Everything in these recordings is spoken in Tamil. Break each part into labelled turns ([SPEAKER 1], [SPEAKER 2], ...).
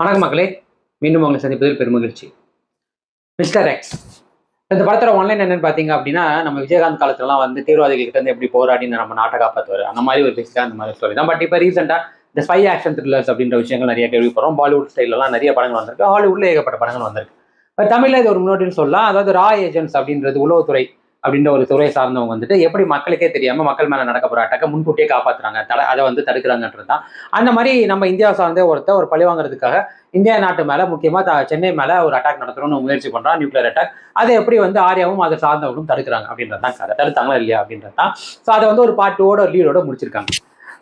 [SPEAKER 1] வணக்கம் மக்களே, மீண்டும் உங்களை சந்திப்பதில் பெருமகிழ்ச்சி. மிஸ்டர் எக்ஸ் இந்த படத்தோட ஒன்லைன் என்னன்னு பார்த்தீங்க அப்படின்னா, நம்ம விஜயகாந்த் காலத்துலலாம் வந்து தீவிரவாதிகள் கிட்ட இருந்து எப்படி போராடி நம்ம நாட்டை காப்பாற்றுவார் அந்த மாதிரி ஒரு பேசிக்காக அந்த மாதிரி ஸ்டோரி தான். பட் இப்போ ரீசெண்டாக இந்த ஸ்பை ஆக்ஷன் த்ரில்லர்ஸ் அப்படின்ற விஷயங்கள் நிறைய கேள்விப்படுறோம். பாலிவுட் ஸ்டைலெலாம் நிறைய படங்கள் வந்திருக்கு, ஹாலிவுட்ல ஏகப்பட்ட படங்கள் வந்திருக்கு. பட் தமிழில் இது ஒரு முன்னோட்டின்னு சொல்லலாம். அதாவது ரா ஏஜென்ட்ஸ் அப்படின்றது உளவுத்துறை அப்படின்ற ஒரு துறை சார்ந்தவங்க வந்துட்டு எப்படி மக்களுக்கே தெரியாம மக்கள் மேல நடக்க போற அட்டாக்க முன்கூட்டியே காப்பாத்துறாங்க, அதை வந்து தடுக்கிறாங்கன்றது தான். அந்த மாதிரி நம்ம இந்தியாவை சார்ந்தே ஒரு பழி வாங்குறதுக்காக இந்தியா நாட்டு மேல முக்கியமா சென்னை மேல ஒரு அட்டாக் நடத்தணும்னு முயற்சி பண்றான், நியூக்ளியர் அட்டாக். அதை எப்படி வந்து ஆர்யாவும் அதை சார்ந்தவங்களும் தடுக்கிறாங்க அப்படின்றது தான் கதை. தடுத்தாங்களா இல்லையா அப்படின்றது தான். ஸோ அதை வந்து ஒரு பாட்டோட லீடோட முடிச்சிருக்காங்க.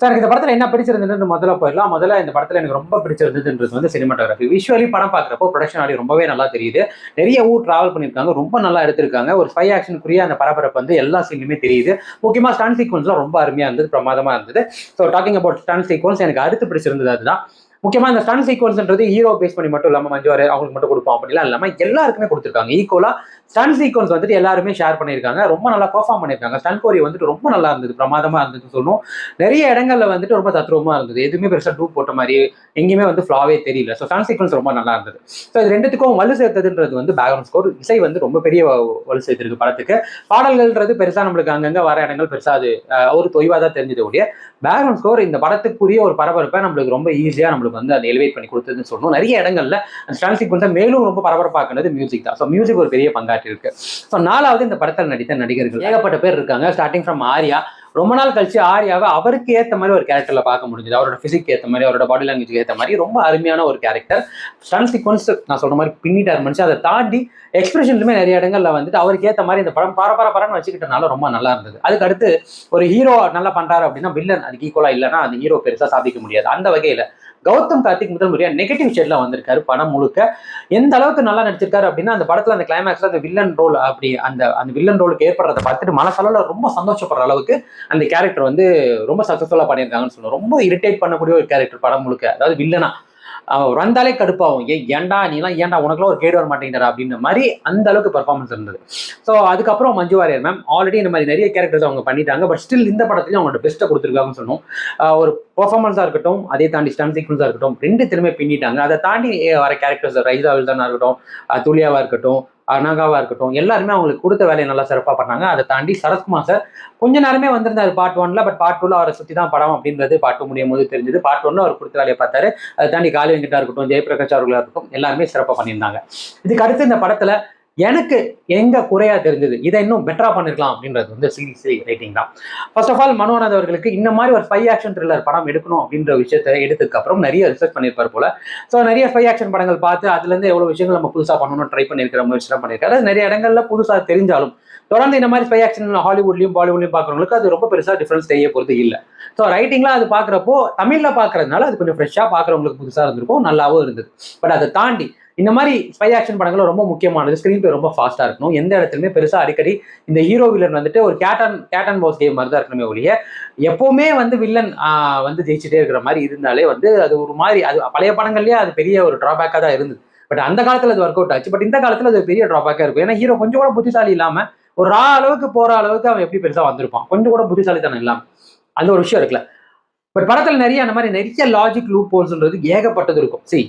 [SPEAKER 1] ஸோ எனக்கு இந்த படத்தில் என்ன பிடிச்சிருந்ததுன்னு முதல்ல போயிடலாம். முதல்ல இந்த படத்தில் எனக்கு ரொம்ப பிடிச்சிருந்ததுன்றது வந்து சினிமாட்டோகிராஃபி. விஷுவலி படம் பார்க்குறப்போ ப்ரொடக்ஷன் ஆடி ரொம்பவே நல்லா தெரியுது. நிறைய ஊர் டிராவல் பண்ணியிருக்காங்க, ரொம்ப நல்லா எடுத்திருக்காங்க. ஒரு ஸ்பை ஆக்ஷனுக்குரிய அந்த பரபரப்பு வந்து எல்லா சீன்லையுமே தெரியுது. முக்கியமாக ஸ்டன் சீக்வன்ஸ்லாம் ரொம்ப அருமையாக இருந்தது, பிரமாதமாக இருந்தது. So talking about stunt sequence எனக்கு அடுத்து பிடிச்சிருந்தது அதுதான். முக்கியமாக இந்த ஸ்டன் சீக்வன்ஸ்ன்றது ஹீரோ பேஸ் பண்ணி மட்டும் இல்லாமல் மஞ்சு வாரியர் அவங்களுக்கு மட்டும் கொடுப்போம் அப்படிலாம் இல்லாமல் எல்லாருக்குமே கொடுத்துருக்காங்க. ஈக்குவலாக ஸ்டன் சீக்வன்ஸ் வந்துட்டு எல்லாருமே ஷேர் பண்ணியிருக்காங்க, ரொம்ப நல்லா பெர்ஃபார்ம் பண்ணியிருக்காங்க. ஸ்டன் கோரி வந்துட்டு ரொம்ப நல்லா இருந்தது, பிரமாதமாக இருந்ததுன்னு சொல்லணும். நிறைய இடங்கள்ல வந்துட்டு ரொம்ப தத்ரூபமாக இருந்தது, எதுவுமே பெருசாக டூப் போட்ட மாதிரி எங்கேயுமே வந்து ஃப்ளாவே தெரியல. ஸோ ஸ்டன் சீக்வன்ஸ் ரொம்ப நல்லா இருந்தது. ஸோ இது ரெண்டுத்துக்கும் வலு சேர்த்ததுன்றது வந்து பேக்ரவுண்ட் ஸ்கோர், இசை வந்து ரொம்ப பெரிய வலு சேர்த்திருக்கு படத்துக்கு. பாடல்கள்ன்றது பெருசாக நம்மளுக்கு அங்கங்கே வர இடங்கள் பெருசாக அது ஒரு தொய்வாக தான் தெரிஞ்சது ஒழிய பேக்ரவுண்ட் ஸ்கோர் இந்த படத்துக்குரிய ஒரு பரபரப்பை நம்மளுக்கு ரொம்ப ஈஸியாக நம்மளுக்கு வந்து அதை எலிவேட் பண்ணி கொடுத்ததுன்னு சொல்லணும். நிறைய இடங்கள்ல அந்த ஸ்டன் சீக்வன்ஸை மேலும் ரொம்ப பரபரப்பாக்குனது மியூசிக் தான். ஸோ மியூசிக் ஒரு பெரிய பங்காற்றி இருக்கு. ஸோ நாலாவது இந்த படத்தில் நடித்த நடிகர்கள் ஏகப்பட்ட பேர் இருக்காங்க. Starting from Arya. ரொம்ப நாள் கழிச்சு ஆர்யாவை அவருக்கு ஏற்ற மாதிரி ஒரு கேரக்டர்ல பார்க்க முடிஞ்சது. அவரோட பிசிக் ஏற்ற மாதிரி, அவரோட பாடி லாங்குவேஜ் ஏற்ற மாதிரி ரொம்ப அருமையான ஒரு கேரக்டர். ஸ்டன் சீக்வன்ஸ் நான் சொல்ற மாதிரி பின்னிட்டார் மனுஷன். அதை தாண்டி எக்ஸ்பிரஷன்லுமே நிறைய இடங்கள்ல வந்துட்டு அவருக்கு ஏற்ற மாதிரி இந்த படம் பரபரன்னு வச்சுக்கிட்டனால ரொம்ப நல்லா இருந்தது. அதுக்கு அடுத்து ஒரு ஹீரோ நல்லா பண்றாரு அப்படின்னா வில்லன் அதுக்கு ஈக்குவலா இல்லைன்னா அந்த ஹீரோ பெருசா சாதிக்க முடியாது. அந்த வகையில கௌதம் கார்த்திக் முதல் முறையா நெகட்டிவ் ஷேட்ல வந்திருக்காரு. படம் முழுக்க எந்த அளவுக்கு நல்லா நடிச்சிருக்காரு அப்படின்னா அந்த படத்துல அந்த கிளைமேக்ஸ்ல அந்த வில்லன் ரோல் அப்படி அந்த வில்லன் ரோலுக்கு ஏற்படுறதை பார்த்துட்டு மனசளவுல ரொம்ப சந்தோஷப்படுற அளவுக்கு அந்த கேரக்டர் வந்து ரொம்ப சக்சஸ்ஃபுல்லா பண்ணியிருக்காங்கன்னு சொல்லுவோம். ரொம்ப இரிட்டேட் பண்ணக்கூடிய ஒரு கேரக்டர் படம் முழுக்க. அதாவது வில்லனா வந்தாலே கடுப்பாகும், ஏன்டா நீலாம் ஏன்டா உனக்குலாம் ஒரு கேடு வர மாட்டேங்கிறா அப்படின்ற மாதிரி அந்த அளவுக்கு பெர்ஃபார்மன்ஸ் இருந்தது. ஸோ அதுக்கப்புறம் மஞ்சு வாரியர் மேம் ஆல்ரெடி இந்த மாதிரி நிறைய கேரக்டர்ஸ் அவங்க பண்ணிட்டாங்க. பட் ஸ்டில் இந்த படத்துலையும் அவங்களோட பெஸ்ட்டை கொடுத்துருக்காங்கன்னு சொன்னோம். ஒரு பெர்ஃபார்மன்ஸாக இருக்கட்டும், அதே தாண்டி ஸ்டன் சீக்வன்ஸாக இருக்கட்டும், ரெண்டு திரும்ப பின்னிட்டாங்க. அதை தாண்டி வர கேரக்டர்ஸ் ரைசா வில்சனா இருக்கட்டும், துலியாவா இருக்கட்டும், அனாகாவா இருக்கட்டும், எல்லாருமே அவங்களுக்கு கொடுத்த வேலையை நல்லா சிறப்பாக பண்ணாங்க. அதை தாண்டி சரத்குமார் சார் கொஞ்ச நேரமே வந்திருந்தாரு பார்ட் 1ல. பட் பார்ட் 2ல அவரை சுற்றி தான் படம் அப்படின்றது பார்ட் 2 முடியும் போது தெரிஞ்சது. பார்ட் 1ல அவர் கொடுத்த வேலையை பார்த்தாரு. அதை தாண்டி காளி வெங்கடா இருக்கட்டும், ஜெயபிரகாஷ் அவர்களாக இருக்கட்டும், எல்லாருமே சிறப்பாக பண்ணியிருந்தாங்க. இதுக்கு அடுத்து இந்த படத்துல எனக்கு எங்க குறையா தெரிஞ்சது, இதை இன்னும் பெட்டரா பண்ணிருக்கலாம் அப்படின்றது வந்து சீரிஸ் ரைட்டிங் தான். ஃபர்ஸ்ட் ஆஃப் ஆல் மனோநாத் அவர்களுக்கு இந்த மாதிரி ஒரு ஸ்பை ஆக்ஷன் த்ரில்லர் படம் எடுக்கணும் அப்படின்ற விஷயத்தை எடுத்ததுக்கு அப்புறம் நிறைய ரிசர்ச் பண்ணியிருப்பார் போல. ஸோ நிறைய ஸ்பை ஆக்ஷன் படங்கள் பார்த்து அதுல இருந்து எவ்வளவு விஷயங்கள் நம்ம புதுசா பண்ணணும்னு ட்ரை பண்ணியிருக்கிற முயற்சி பண்ணியிருக்காரு. நிறைய இடங்கள்ல புதுசா தெரிஞ்சாலும் தொடர்ந்து இந்த மாதிரி ஸ்பை ஆக்ஷன் ஹாலிவுட்லயும் பாலிவுட்லயும் பாக்குறவங்களுக்கு அது ரொம்ப பெருசா டிஃபரன்ஸ் தெரிய போறது இல்லை. ஸோ ரைட்டிங்லாம் அது பாக்குறப்போ தமிழ்ல பாக்குறதுனால அது கொஞ்சம் ஃப்ரெஷ்ஷா பாக்குறவங்களுக்கு புதுசா இருந்திருக்கும், நல்லாவும் இருந்தது. பட் அதை தாண்டி இந்த மாதிரி ஸ்பை ஆக்ஷன் படங்களும் ரொம்ப முக்கியமானது. ஸ்கிரீன் பிளே ரொம்ப ஃபாஸ்டா இருக்கணும். எந்த இடத்துலையுமே பெருசா அடிக்கடி இந்த ஹீரோ வில்லன் வந்துட்டு ஒரு கேட் அண்ட் பாஸ் கேம் மாதிரி தான் இருக்கணுமே ஒழிய எப்பவுமே வந்து வில்லன் வந்து ஜெயிச்சுட்டே இருக்கிற மாதிரி இருந்தாலே வந்து அது ஒரு மாதிரி, அது பழைய படங்கள்லயே அது பெரிய ஒரு டிராபேக்கா தான் இருந்தது. பட் அந்த காலத்துல அது ஒர்க் அவுட் ஆச்சு. பட் இந்த காலத்துல அது பெரிய டிராபேக்கா இருக்கும். ஏன்னா ஹீரோ கொஞ்சம் கூட புத்திசாலி இல்லாம ஒரு அளவுக்கு போற அளவுக்கு அவன் எப்படி பெருசா வந்திருப்பான், கொஞ்சம் கூட புத்திசாலித்தனம் இல்லாம. அந்த ஒரு விஷயம் இருக்குல்ல. பட் படத்துல நிறைய அந்த மாதிரி நிறைய லாஜிக் லூப் ஹோல்ஸ்ன்றது ஏகப்பட்டது இருக்கும். சரி,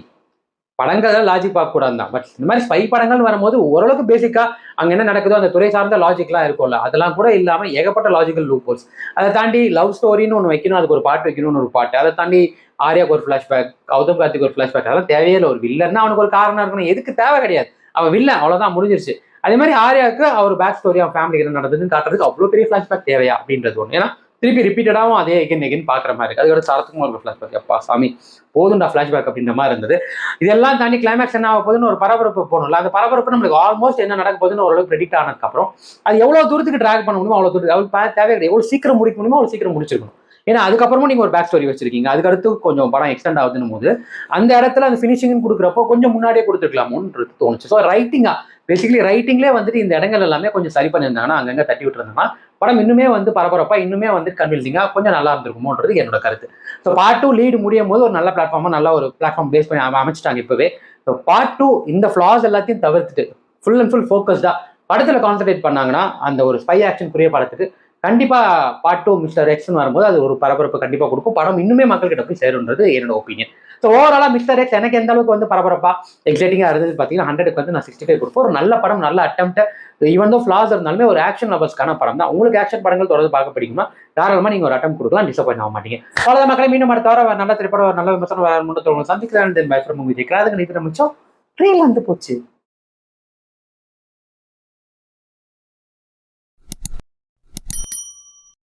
[SPEAKER 1] படங்கள் லாஜிக் பார்க்க கூடாது தான். பட் இந்த மாதிரி ஸ்பை படங்கள் வரும்போது ஓரளவுக்கு பேசிக்கா அங்க என்ன நடக்குதோ அந்த துறை சார்ந்த லாஜிக்லாம் இருக்கும்ல, அதெல்லாம் கூட இல்லாம ஏகப்பட்ட லாஜிக்கல் லூப் ஹோல்ஸ். அதை தாண்டி லவ் ஸ்டோரின்னு ஒன்று வைக்கணும், அதுக்கு ஒரு பாட்டு வைக்கணும்னு ஒரு பாட்டு. அதை தாண்டி ஆர்யாக்கு ஒரு ஃபிளாஷ்பேக், கௌதம் கார்த்திக் ஒரு ஃபிளாஷ்பேக், அதெல்லாம் தேவையே இல்லை. ஒரு வில்லன்னா அவனுக்கு ஒரு காரணம் இருக்கணும், எதுக்கு தேவை கிடையாது. அவன் வில்லன், அவ்வளவுதான், முடிஞ்சிருச்சு. அதே மாதிரி ஆர்யாவுக்கு அவர் பேக் ஸ்டோரி, அவன் ஃபேமிலி என்ன நடந்ததுன்னு காட்டுறதுக்கு அவ்வளோ பெரிய ஃபிளாஷ்பேக் தேவையா அப்படின்றது ஒன்று. ஏன்னா திருப்பி ரிப்பீட்டடாகவும் அதே எகன் பார்க்குற மாதிரி இருக்கு. அதோட சரத்துக்கும் ஒரு ஃபிளாஷ்பேக், அப்பா சாமி போதுண்டா ஃபிளாஷ்பேக் அப்படின்ற மாதிரி இருந்தது. இதெல்லாம் தாண்டி கிளைமேக்ஸ் என்ன ஆக போகுதுன்னு ஒரு பரபரப்பு போகணும்ல. அந்த பரபரப்பு நம்மளுக்கு ஆல்மோஸ்ட் என்ன நடக்க போகுதுன்னு ஓரளவுக்கு ப்ரெடிக்ட் ஆனதுக்கப்புறம் அது எவ்வளோ தூரத்துக்கு ட்ராக் பண்ண முடியுமோ அவ்வளோ தூரத்துக்கு அவளுக்கு தேவை கிடையாது. எவ்வளோ சீக்கிரம் முடிக்க முடியுமோ அவ்வளோ சீக்கிரம் முடிச்சிருக்கணும். ஏன்னா அதுக்கப்புறமும் நீங்க ஒரு பேக் ஸ்டோரி வச்சிருக்கீங்க, அதுக்கடுத்து கொஞ்சம் படம் எக்ஸ்டெண்ட் ஆகுதுன்னு போது அந்த இடத்துல அந்த ஃபினிஷிங் கொடுக்குறப்போ கொஞ்சம் முன்னாடியே கொடுத்துருக்கலாமோன்னு தோணுச்சு. ஸோ ரைட்டிங்கா பேசிக்கலி ரைட்டிங்லேயே வந்துட்டு இந்த இடங்கள் எல்லாமே கொஞ்சம் சரி பண்ணியிருந்தாங்கன்னா, அங்கங்கே தட்டி விட்டுருந்தாங்கன்னா படம் இன்னுமே வந்து பரபரப்பா, இன்னுமே வந்து கன்வின்சிங்கா கொஞ்சம் நல்லா இருந்திருக்குமோன்றது என்னோட கருத்து. ஸோ பார்ட் 2 லீடு முடியும் போது ஒரு நல்ல பிளாட்ஃபார்மா, நல்ல ஒரு பிளாட்ஃபார்ம் பேஸ் பண்ணி அமைச்சிட்டாங்க இப்பவே. ஸோ பார்ட் 2 இந்த ஃபிளாஸ் எல்லாத்தையும் தவிர்த்துட்டு ஃபுல் அண்ட் ஃபுல் ஃபோக்கஸ்டா படத்துல கான்சென்ட்ரேட் பண்ணாங்கன்னா அந்த ஒரு ஸ்பை ஆக்ஷன் புரிய படத்துக்கு கண்டிப்பா பார்ட் 2 மிஸ்டர் எக்ஸ்னு வரும்போது அது ஒரு பரபரப்பு கண்டிப்பா கொடுக்கும். படம் இன்னுமே மக்கள்கிட்ட போய் சேரும்ன்றது என்னோட ஒப்பீனியன். ஸோ ஓவராலா மிஸ்டர் எக்ஸ் எனக்கு எந்த அளவுக்கு வந்து பரபரப்பா எக்ஸைட்டிங்கா இருந்தது பார்த்தீங்கன்னா 100க்கு வந்து நான் 65 கொடுப்பேன். ஒரு நல்ல படம், நல்ல அட்டெம்ப்ட், ஈவன் தோ ஃபிளாஸ் இருந்தாலுமே ஒரு ஆக்ஷன் லவர்ஸ்க்கான படம் தான். உங்களுக்கு ஆக்ஷன் படங்கள் தொடர்ந்து பார்க்க பிடிக்குமா, தாராளமா நீங்க ஒரு அட்டம் கொடுக்கலாம், டிசப்பாயிண்ட் ஆக மாட்டீங்க. அவ்வளவுதான் மக்களை, மீண்டும் அடுத்த வாரம் நல்ல திரைப்படம் நல்ல விமர்சனம் முன்னத்தை சந்திக்கிறேன். விஜய் கிராதுக்கு நிதிர மிச்சம் ட்ரெயின் வந்து போச்சு.